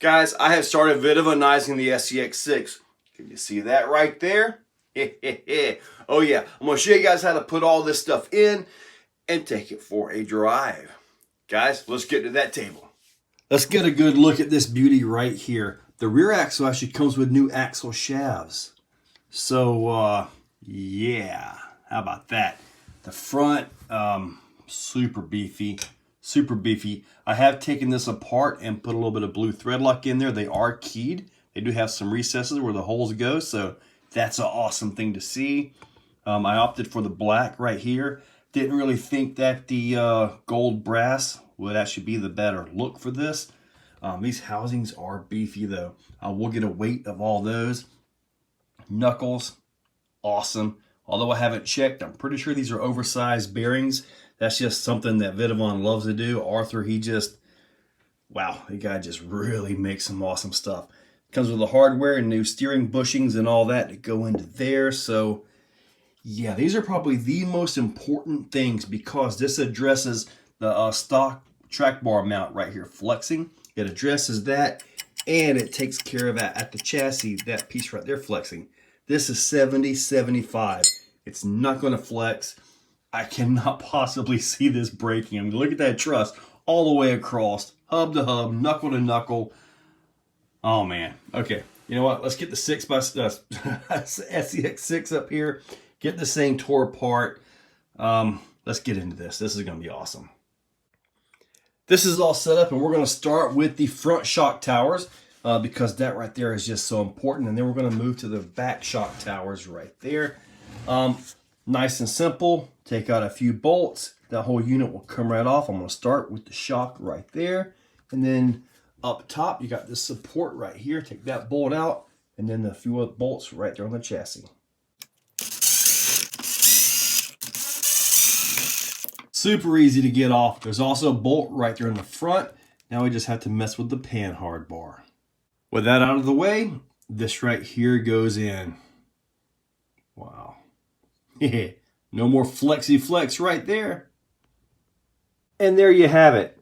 Guys, I have started Vitavonizing the SCX6. Can you see that right there? Oh yeah, I'm going to show you guys how to put all this stuff in and take it for a drive. Guys, let's get to that table. Let's get a good look at this beauty right here. The rear axle actually comes with new axle shafts. So, yeah, how about that? The front, super beefy. Super beefy. I have taken this apart and put a little bit of blue thread lock in there. They are keyed. They do have some recesses where the holes go, so that's an awesome thing to see. I opted for the black right here. Didn't really think that the gold brass would actually be the better look for this. These housings are beefy though. We'll get a weight of all those. Knuckles, awesome. Although I haven't checked, I'm pretty sure these are oversized bearings. That's just something that Vitavon loves to do. Arthur, wow, the guy just really makes some awesome stuff. Comes with the hardware and new steering bushings and all that to go into there. So yeah, these are probably the most important things because this addresses the stock track bar mount right here, flexing. It addresses that and it takes care of that at the chassis, that piece right there flexing. This is 70-75. It's not going to flex. I cannot possibly see this breaking. I mean, look at that truss all the way across, hub to hub, knuckle to knuckle. Oh man. Okay. You know what? Let's get the SCX6 up here. Get this thing tore apart. Let's get into this. This is going to be awesome. This is all set up and we're going to start with the front shock towers because that right there is just so important. And then we're going to move to the back shock towers right there. Nice and simple. Take out a few bolts. That whole unit will come right off. I'm going to start with the shock right there. And then up top, you got this support right here. Take that bolt out. And then a few other bolts right there on the chassis. Super easy to get off. There's also a bolt right there in the front. Now we just have to mess with the panhard bar. With that out of the way, this right here goes in. Wow. No more flexy flex right there. And there you have it.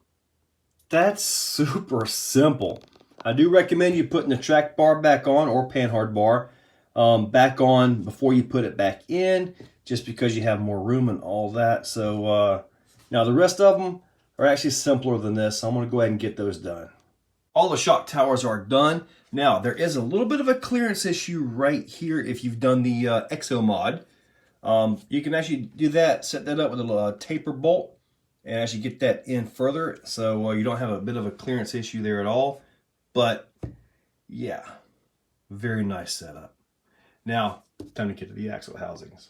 That's super simple. I do recommend you putting the track bar back on or panhard bar back on before you put it back in, just because you have more room and all that. So now the rest of them are actually simpler than this. So I'm going to go ahead and get those done. All the shock towers are done. Now there is a little bit of a clearance issue right here if you've done the Exo mod. You can actually do that, set that up with a little taper bolt and actually get that in further so you don't have a bit of a clearance issue there at all. But yeah, very nice setup. Now, time to get to the axle housings.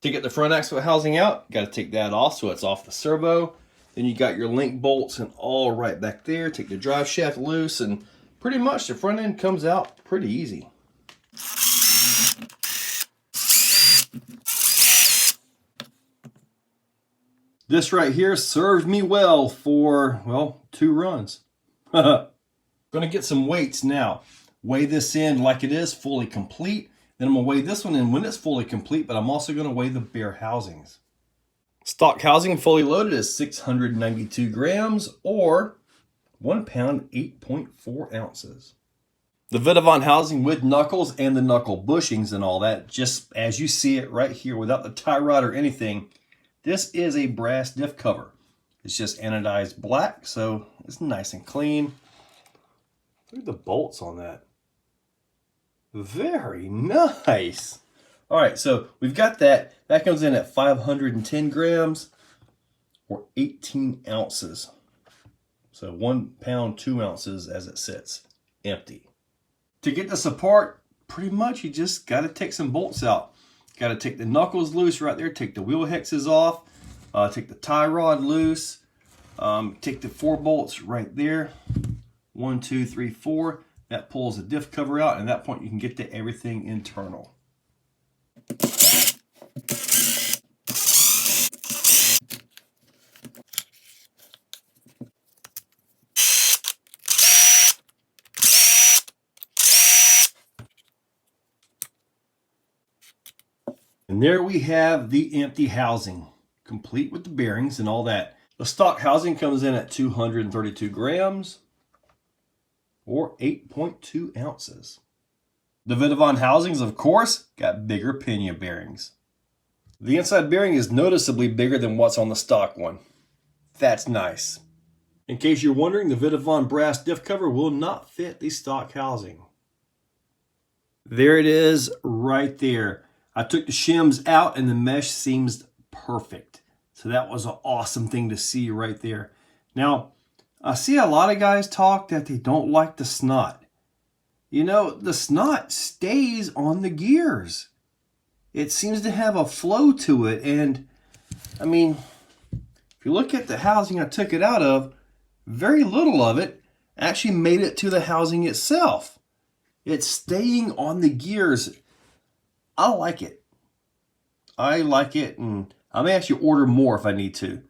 To get the front axle housing out, you got to take that off so it's off the servo. Then you got your link bolts and all right back there. Take the drive shaft loose and pretty much the front end comes out pretty easy. This right here served me well for, well, 2 runs. Gonna get some weights now. Weigh this in like it is, fully complete. Then I'm gonna weigh this one in when it's fully complete, but I'm also gonna weigh the bare housings. Stock housing fully loaded is 692 grams or 1 pound, 8.4 ounces. The Vitavon housing with knuckles and the knuckle bushings and all that, just as you see it right here without the tie rod or anything. This is a brass diff cover. It's just anodized black, so it's nice and clean. Look at the bolts on that. Very nice. All right, so we've got that. That comes in at 510 grams or 18 ounces. So 1 pound, 2 ounces as it sits, empty. To get this apart, pretty much you just got to take some bolts out. Got to take the knuckles loose right there, take the wheel hexes off, take the tie rod loose, take the 4 bolts right there. 1, 2, 3, 4. That pulls the diff cover out, and at that point you can get to everything internal. And there we have the empty housing, complete with the bearings and all that. The stock housing comes in at 232 grams or 8.2 ounces. The Vitavon housings, of course, got bigger pinion bearings. The inside bearing is noticeably bigger than what's on the stock one. That's nice. In case you're wondering, the Vitavon brass diff cover will not fit the stock housing. There it is right there. I took the shims out and the mesh seems perfect. So that was an awesome thing to see right there. Now, I see a lot of guys talk that they don't like the snot. You know, the snot stays on the gears. It seems to have a flow to it. And, I mean, if you look at the housing I took it out of, very little of it actually made it to the housing itself. It's staying on the gears. I like it. I like it, and I may actually order more if I need to.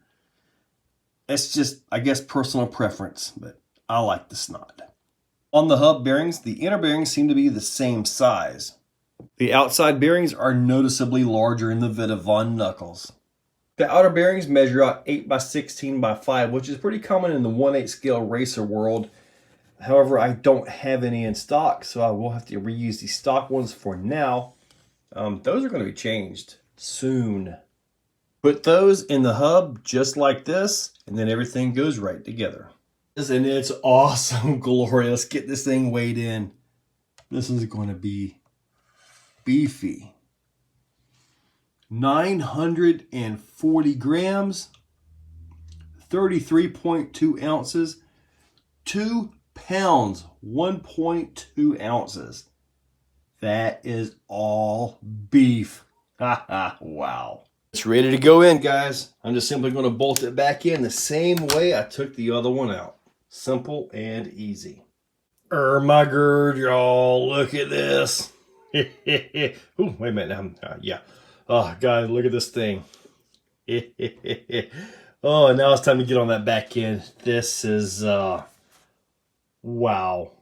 It's just, I guess, personal preference, but I like the snot. On the hub bearings, the inner bearings seem to be the same size. The outside bearings are noticeably larger in the Vitavon knuckles. The outer bearings measure out 8 by 16 by 5, which is pretty common in the 1/8 scale racer world. However, I don't have any in stock, so I will have to reuse the stock ones for now. Those are going to be changed soon. Put those in the hub just like this, and then everything goes right together. And it's awesome glory. Let's get this thing weighed in. This is going to be beefy. 940 grams, 33.2 ounces, 2 pounds, 1.2 ounces. That is all beef. Wow. It's ready to go in, guys. I'm just simply going to bolt it back in the same way I took the other one out. Simple and easy. My gird, y'all. Look at this. Ooh, wait a minute. Yeah. Oh, guys, look at this thing. Oh, now it's time to get on that back end. This is, wow.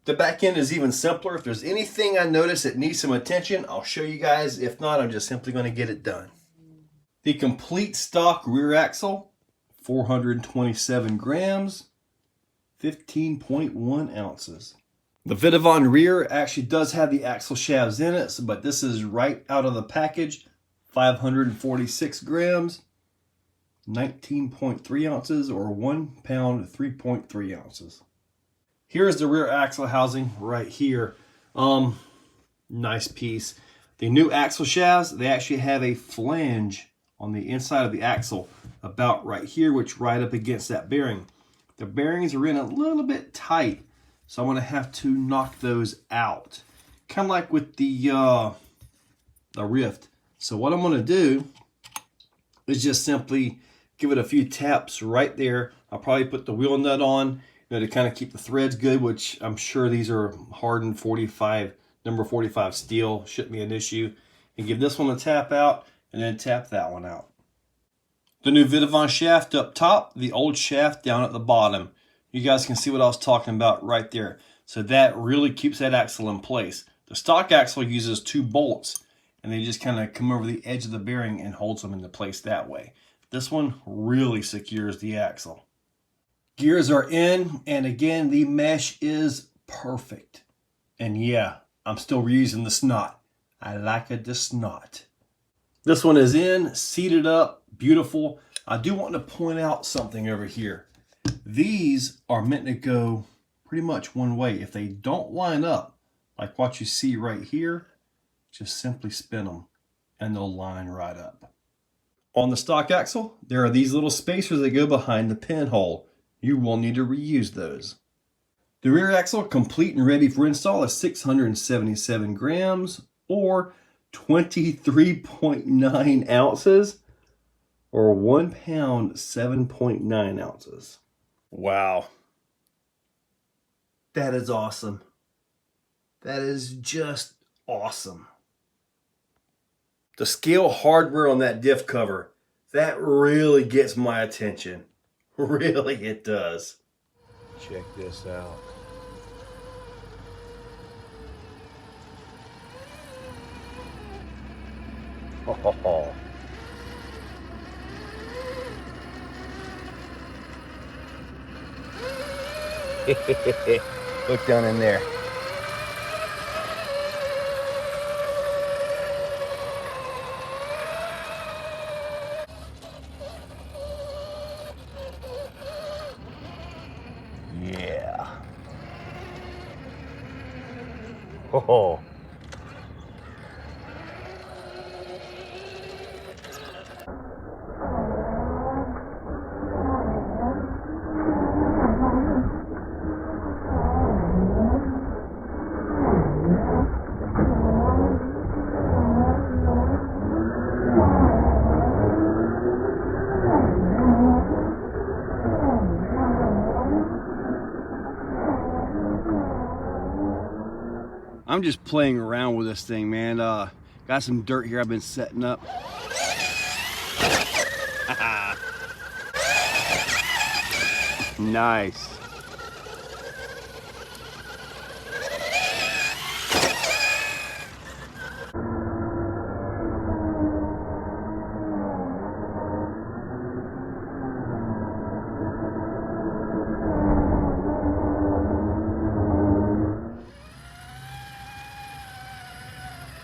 The back end is even simpler. If there's anything I notice that needs some attention, I'll show you guys. If not, I'm just simply going to get it done. The complete stock rear axle, 427 grams, 15.1 ounces. The Vitavon rear actually does have the axle shafts in it, but this is right out of the package. 546 grams, 19.3 ounces, or 1 pound, 3.3 ounces. Here's the rear axle housing right here. Nice piece. The new axle shafts, they actually have a flange on the inside of the axle about right here, which right up against that bearing. The bearings are in a little bit tight, so I'm going to have to knock those out. Kind of like with the Rift. So what I'm going to do is just simply give it a few taps right there. I'll probably put the wheel nut on, you know, to kind of keep the threads good, which I'm sure these are hardened 45, number 45 steel. Shouldn't be an issue. And give this one a tap out, and then tap that one out. The new Vitavon shaft up top, the old shaft down at the bottom. You guys can see what I was talking about right there. So that really keeps that axle in place. The stock axle uses 2 bolts, and they just kind of come over the edge of the bearing and holds them into place that way. This one really secures the axle. Gears are in, and again, the mesh is perfect. And yeah, I'm still reusing the snot. I like the snot. This one is in, seated up, beautiful. I do want to point out something over here. These are meant to go pretty much one way. If they don't line up, like what you see right here, just simply spin them and they'll line right up. On the stock axle, there are these little spacers that go behind the pinhole. You will need to reuse those. The rear axle, complete and ready for install, is 677 grams or 23.9 ounces or 1 pound, 7.9 ounces. Wow. That is awesome. That is just awesome. The scale hardware on that diff cover, that really gets my attention. Really, it does. Check this out. Oh. Look down in there. Yeah. Oh. I'm just playing around with this thing, man. Got some dirt here I've been setting up. Nice.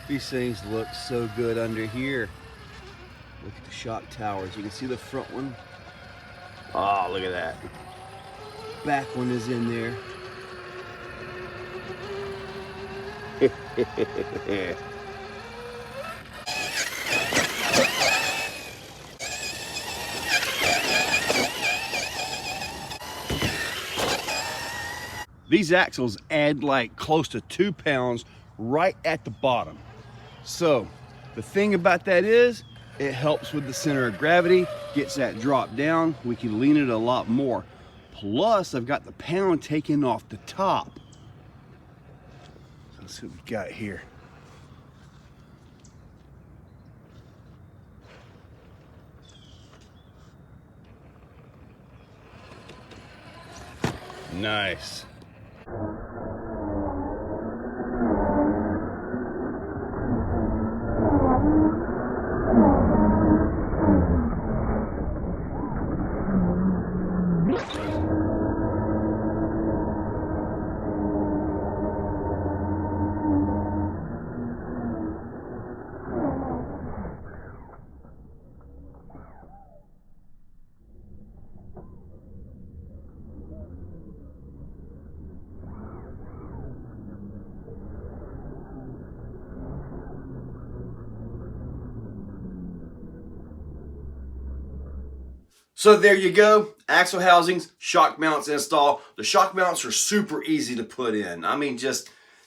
These things look so good under here. Look at the shock towers. You can see the front one. Oh, look at that. Back one is in there. These axles add like close to 2 pounds right at the bottom. So the thing about that is it helps with the center of gravity, gets that drop down. We can lean it a lot more. Plus I've got the pound taken off the top. Let's see what we got here. Nice. So there you go, axle housings, shock mounts install. The shock mounts are super easy to put in. I mean,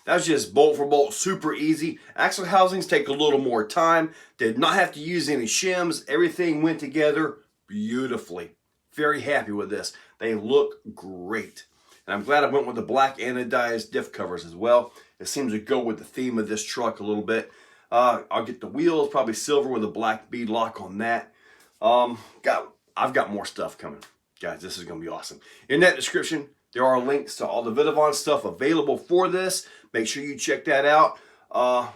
that's just bolt for bolt, super easy. Axle housings take a little more time. Did not have to use any shims. Everything went together beautifully. Very happy with this. They look great. And I'm glad I went with the black anodized diff covers as well. It seems to go with the theme of this truck a little bit. I'll get the wheels, probably silver with a black bead lock on that. I've got more stuff coming. Guys, this is going to be awesome. In that description, there are links to all the Vitavon stuff available for this. Make sure you check that out.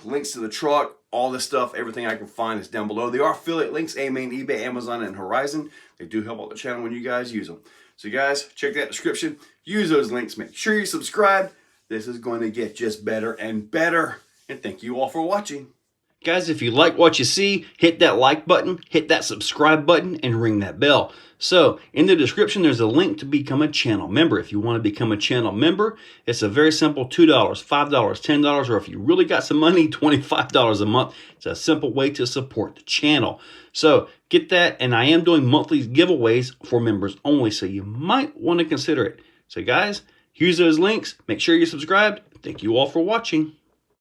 Links to the truck, all this stuff, everything I can find is down below. There are affiliate links, AMain, eBay, Amazon, and Horizon. They do help out the channel when you guys use them. So guys, check that description. Use those links. Make sure you subscribe. This is going to get just better and better. And thank you all for watching. Guys, if you like what you see, hit that like button, hit that subscribe button, and ring that bell. So, in the description, there's a link to become a channel member. If you want to become a channel member, it's a very simple $2, $5, $10, or if you really got some money, $25 a month. It's a simple way to support the channel. So, get that, and I am doing monthly giveaways for members only, so you might want to consider it. So, guys, use those links. Make sure you're subscribed. Thank you all for watching.